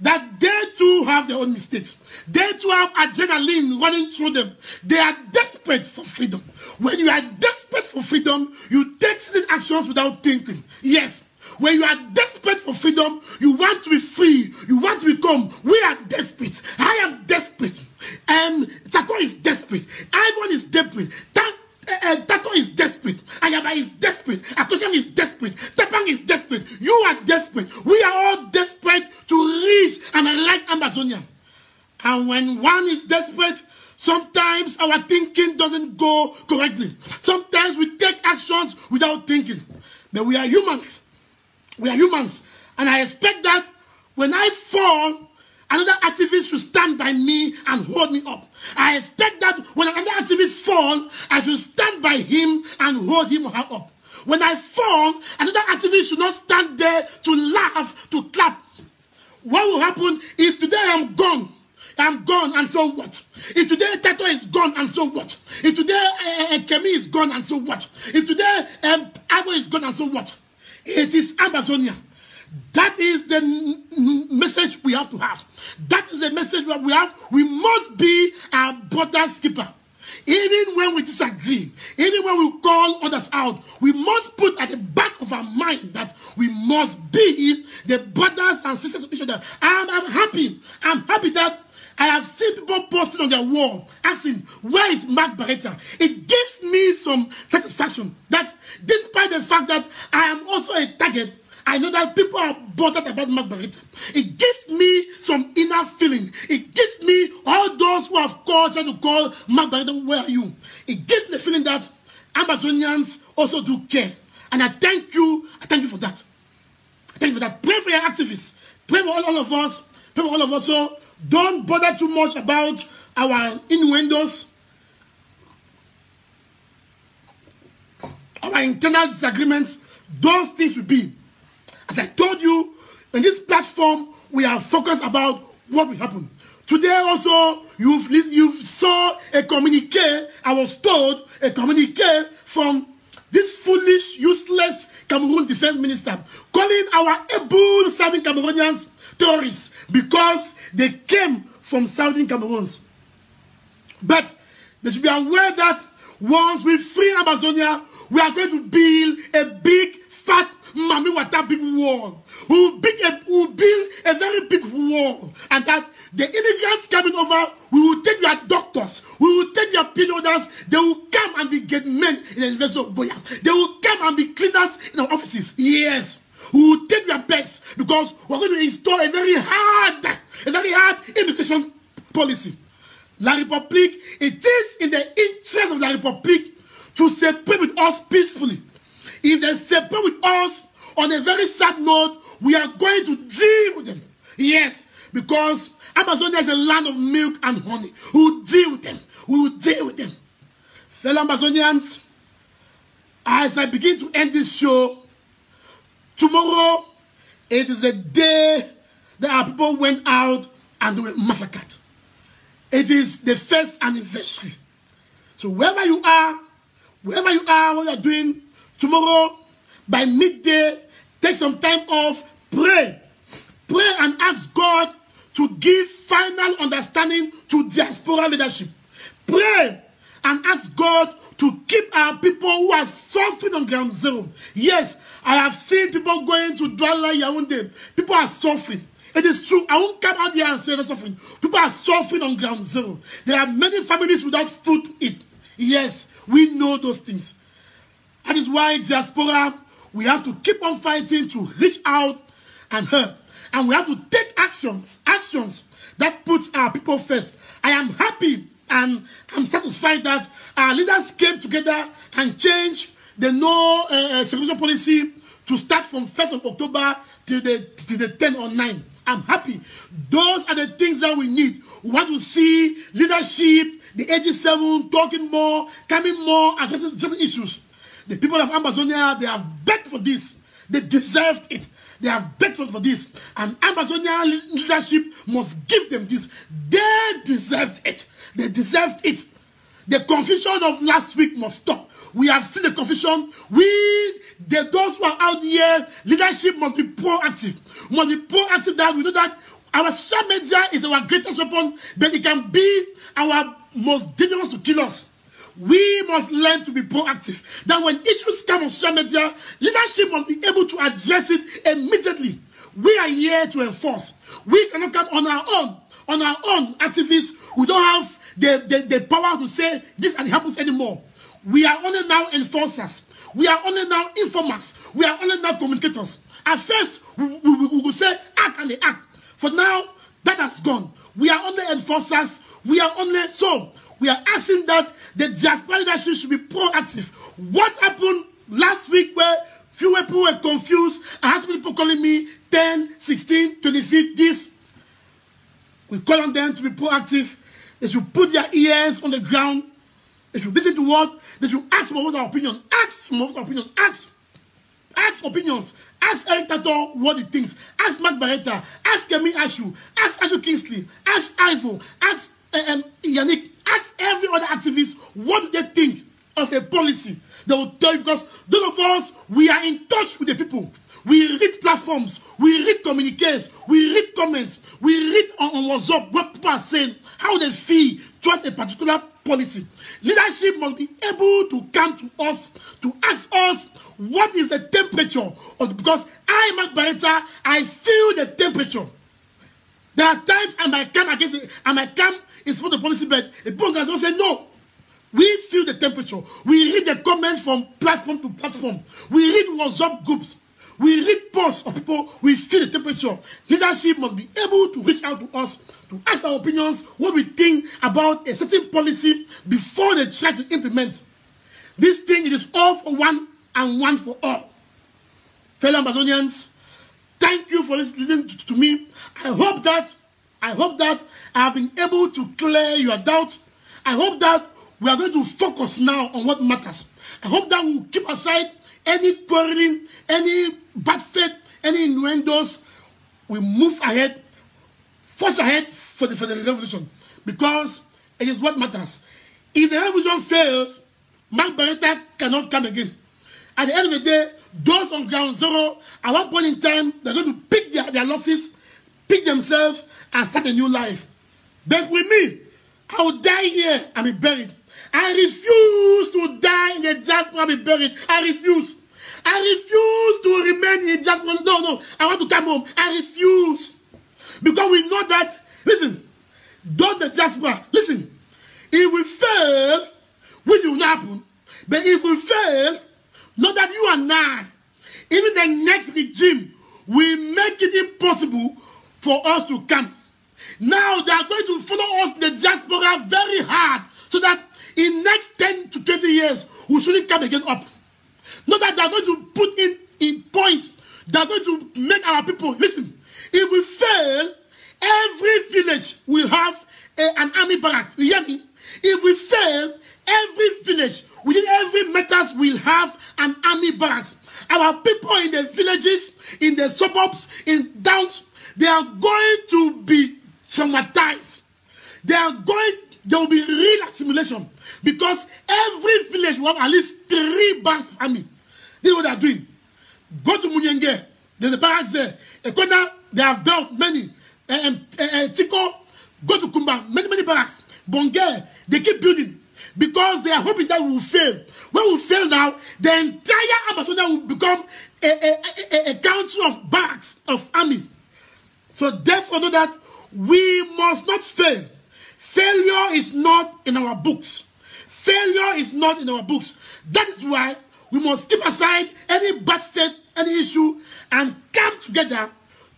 That they too have their own mistakes. They too have adrenaline running through them. They are desperate for freedom. When you are desperate for freedom, you take certain actions without thinking. Yes. When you are desperate for freedom, you want to be free. You want to become. We are desperate. I am desperate. Tako is desperate. Ivan is desperate. Tato is desperate. Ayaba is desperate. Akoshan is desperate. Tapang is desperate. You are desperate. We are all desperate to reach and like Ambazonia. And when one is desperate, sometimes our thinking doesn't go correctly. Sometimes we take actions without thinking. But we are humans. We are humans. And I expect that when I fall, another activist should stand by me and hold me up. I expect that when another activist falls, I should stand by him and hold him or her up. When I fall, another activist should not stand there to laugh, to clap. What will happen if today I'm gone? I'm gone, and so what? If today Tato is gone, and so what? If today Kemi is gone, and so what? If today Avo is gone, and so what? It is Ambazonia. That is the message we have to have. That is the message that we have. We must be our brother's keeper. Even when we disagree, even when we call others out, we must put at the back of our mind that we must be the brothers and sisters of each other. I'm happy. I'm happy that I have seen people posting on their wall asking, where is Mark BARETA? It gives me some satisfaction that despite the fact that I am also a target, I know that people are bothered about Mark BARETA. It gives me some inner feeling. It gives me all those who have called, trying to call Mark BARETA, where are you? It gives me the feeling that Ambazonians also do care. And I thank you. I thank you for that. I thank you for that. Pray for your activists. Pray for all of us. Pray for all of us. So don't bother too much about our innuendos, our internal disagreements. Those things will be. As I told you, in this platform, we are focused about what will happen. Today also, you saw a communique, I was told, a communique from this foolish, useless Cameroon defense minister, calling our able Southern Cameroonians terrorists because they came from Southern Cameroons. But they should be aware that once we free Ambazonia, we are going to build a big, fat, Mami Wata big wall. We will build a very big wall. And that the immigrants coming over, we will take your doctors, we will take your perioders, they will come and be gate men in the University of Boya. They will come and be cleaners in our offices. Yes. We will take your best because we're going to install a very hard immigration policy. La République, it is in the interest of La République to separate with us peacefully. If they separate with us on a very sad note, we are going to deal with them. Yes, because Ambazonia is a land of milk and honey. We will deal with them. We will deal with them. Fellow Ambazonians, as I begin to end this show, tomorrow, it is a day that our people went out and they were massacred. It is the first anniversary. So wherever you are, what you are doing, tomorrow, by midday, take some time off, pray. Pray and ask God to give final understanding to diaspora leadership. Pray and ask God to keep our people who are suffering on ground zero. Yes, I have seen people going to Douala, Yaoundé. People are suffering. It is true. I won't come out here and say they're suffering. People are suffering on ground zero. There are many families without food to eat. Yes, we know those things. That is why diaspora, we have to keep on fighting to reach out and help. And we have to take actions that puts our people first. I am happy and I'm satisfied that our leaders came together and changed the no segregation policy to start from 1st of October to the 10th or 9th. I'm happy. Those are the things that we need. We want to see leadership, the AG7 talking more, coming more, addressing certain issues. The people of Ambazonia, they have begged for this. They deserved it. They have begged for this. And Ambazonia leadership must give them this. They deserve it. They deserved it. The confusion of last week must stop. We have seen the confusion. Those who are out here, leadership must be proactive. Must be proactive that we know that our social media is our greatest weapon, but it can be our most dangerous to kill us. We must learn to be proactive. That when issues come on social media, leadership must be able to address it immediately. We are here to enforce. We cannot come on our own. On our own, activists, we don't have the power to say this and it happens anymore. We are only now enforcers. We are only now informers. We are only now communicators. At first, we will say act and they act. For now, that has gone. We are only enforcers. We are asking that the diaspora leadership should be proactive. What happened last week where few people were confused? I had people calling me 10, 16, 25, this. We call on them to be proactive. They should put their ears on the ground. They should listen to what? They should ask for what's our opinion. Ask for what's our opinion. Ask opinions. Ask Eric Tato what he thinks. Ask Mark BARETA. Ask Kemi Ashu. Ask Ashu Kingsley. Ask Ivo. Ask Yannick. Ask every other activist what do they think of a policy. They will tell you, because those of us, we are in touch with the people. We read platforms, we read communiques, we read comments, we read on WhatsApp what people are saying, how they feel towards a particular policy. Leadership must be able to come to us, to ask us what is the temperature of because I, Mark BARETA, I feel the temperature. There are times I might come against it, I might come in support of the policy, but the people can say no. We feel the temperature. We read the comments from platform to platform. We read WhatsApp groups. We read posts of people. We feel the temperature. Leadership must be able to reach out to us, to ask our opinions, what we think about a certain policy before they try to implement. This thing, it is all for one and one for all. Fellow Ambazonians, thank you for listening to me. I hope that I have been able to clear your doubts. I hope that we are going to focus now on what matters. I hope that we will keep aside any quarreling, any bad faith, any innuendos. We move ahead, forge ahead for the revolution, because it is what matters. If the revolution fails, Mark BARETA cannot come again. At the end of the day, those on ground zero, at one point in time, they're going to pick their losses, pick themselves, and start a new life. But with me, I will die here and be buried. I refuse to die in the diaspora and be buried. I refuse. I refuse to remain in the diaspora. No, I want to come home. I refuse. Because we know that, listen, don't the diaspora, listen, if we fail, which will happen, but if we fail, know that you and I, even the next regime, will make it impossible for us to come. Now they are going to follow us in the diaspora very hard, so that in next 10 to 20 years, we shouldn't come again up. Not that they are going to put in points, they are going to make our people, listen, if we fail, every village will have an army barrack. You hear me? If we fail, every village, within every meters will have an army barracks. Our people in the villages, in the suburbs, in towns, they are going to be traumatized. There will be real assimilation, because every village will have at least 3 barracks of army. This is what they are doing. Go to Munyenge, there's a barracks there. Ekona, they have built many. Tiko, go to Kumba, many barracks. Bonge, they keep building, because they are hoping that we will fail. When we fail now, the entire Ambazonia will become a council of barracks of army. So therefore, know that we must not fail. Failure is not in our books. Failure is not in our books. That is why we must keep aside any bad faith, any issue, and come together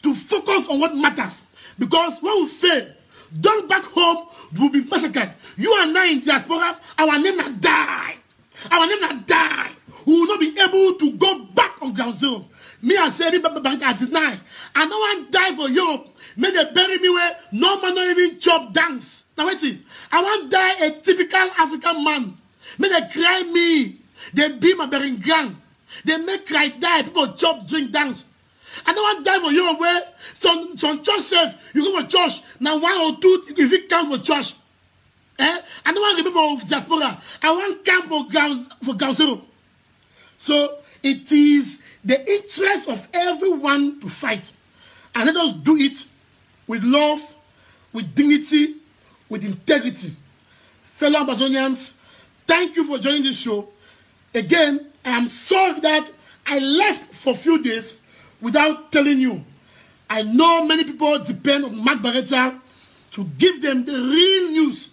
to focus on what matters. Because when we fail, those back home will be massacred. You and I in diaspora, our name not die. Our name not die. We will not be able to go back on ground zero. Me, I say, I deny. I don't want to die for Europe. May they bury me where no man not even chop dance. Now wait see. I want to die a typical African man. May they cry me. They be my burying ground. They make cry die. People chop, drink, dance. I don't want to die for Europe where some church self, you go for church, now 1 or 2 if you come for church. I don't want to be for diaspora. I want to come for ground zero. So it is the interest of everyone to fight. And let us do it with love, with dignity, with integrity. Fellow Ambazonians, thank you for joining this show. Again, I am sorry that I left for a few days without telling you. I know many people depend on Mark BARETA to give them the real news.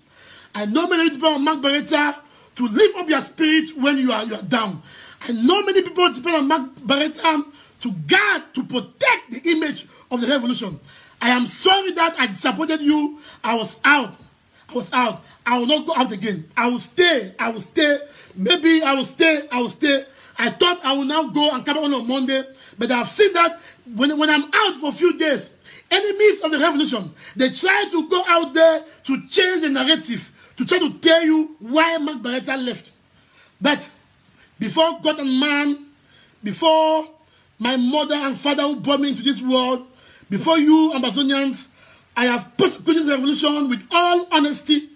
I know many people on Mark BARETA to lift up your spirit when you are down. I know many people depend on Mark BARETA to guard, to protect the image of the revolution. I am sorry that I disappointed you. I was out. I will not go out again. I will stay. Maybe I will stay. I thought I will now go and come on Monday. But I've seen that when I'm out for a few days, enemies of the revolution, they try to go out there to change the narrative, to try to tell you why Mark BARETA left. But before God and man, before my mother and father who brought me into this world. Before you, Ambazonians, I have prosecuted the revolution with all honesty,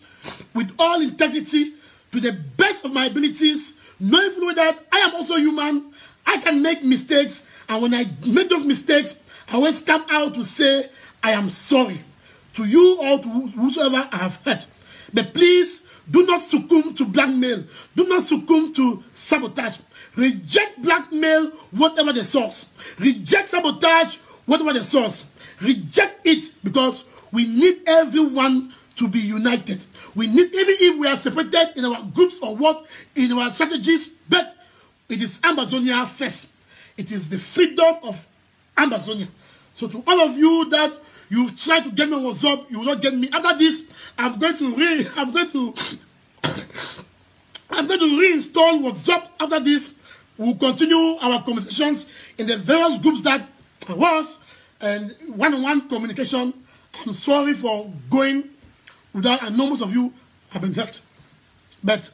with all integrity, to the best of my abilities, knowing fully that I am also human. I can make mistakes, and when I make those mistakes, I always come out to say, I am sorry to you or to whosoever I have hurt. But please, do not succumb to blackmail. Do not succumb to sabotage. Reject blackmail, whatever the source. Reject sabotage, whatever the source. Reject it, because we need everyone to be united. We need, even if we are separated in our groups or what, in our strategies, but it is Ambazonia first. It is the freedom of Ambazonia. So to all of you that you've tried to get me on WhatsApp, you will not get me. After this, I'm going to reinstall WhatsApp. After this, we'll continue our communications in the various groups that I was, and one-on-one communication. I'm sorry for going without, and most of you have been hurt. But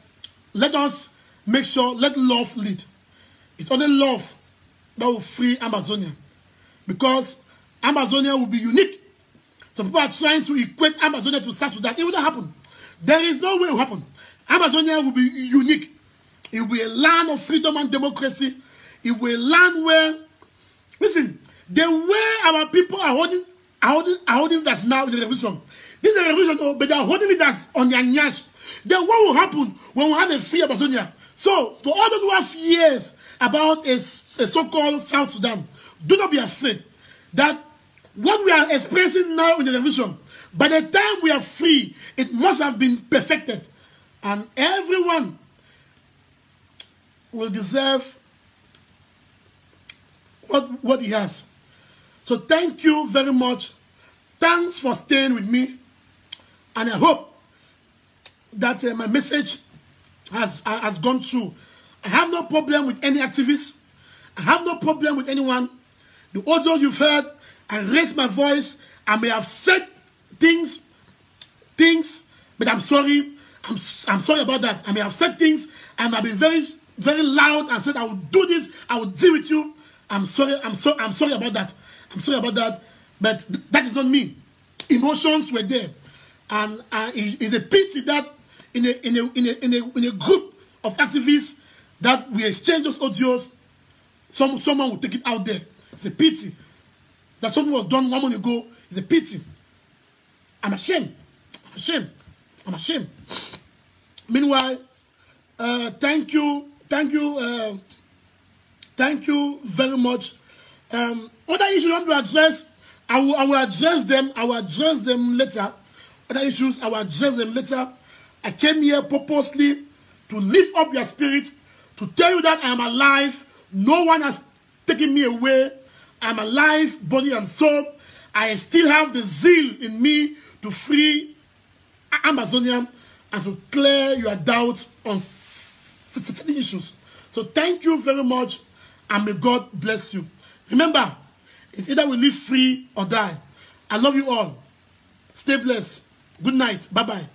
let us make sure, let love lead. It's only love that will free Ambazonia, because Ambazonia will be unique. Some people are trying to equate Ambazonia to South Sudan. It will not happen. There is no way it will happen. Ambazonia will be unique. It will be a land of freedom and democracy. It will be a land where, listen, the way our people are holding that now in the revolution. This is a revolution, but they are holding it as on their nyash. Then what will happen when we have a free Ambazonia? So, to all those who have fears about a so-called South Sudan, do not be afraid that what we are experiencing now in the revolution, by the time we are free, it must have been perfected. And everyone will deserve what he has. So thank you very much. Thanks for staying with me. And I hope that my message has gone through. I have no problem with any activist. I have no problem with anyone. The audio you've heard, I raised my voice. I may have said things, but I'm sorry. I'm sorry about that. I may have said things and I've been very, very loud and said I will do this. I will deal with you. I'm sorry. I'm sorry about that. I'm sorry about that. But that is not me. Emotions were there, and it's a pity that in a group of activists that we exchange those audios, someone will take it out there. It's a pity that something was done 1 month ago. It's a pity. I'm ashamed. I'm ashamed. I'm ashamed. Meanwhile, thank you very much. Other issues I want to address, I will address them. I will address them later. Other issues, I will address them later. I came here purposely to lift up your spirit, to tell you that I am alive. No one has taken me away. I am alive, body and soul. I still have the zeal in me to free Ambazonia and to clear your doubt on certain issues. So thank you very much, and may God bless you. Remember, it's either we live free or die. I love you all. Stay blessed. Good night. Bye-bye.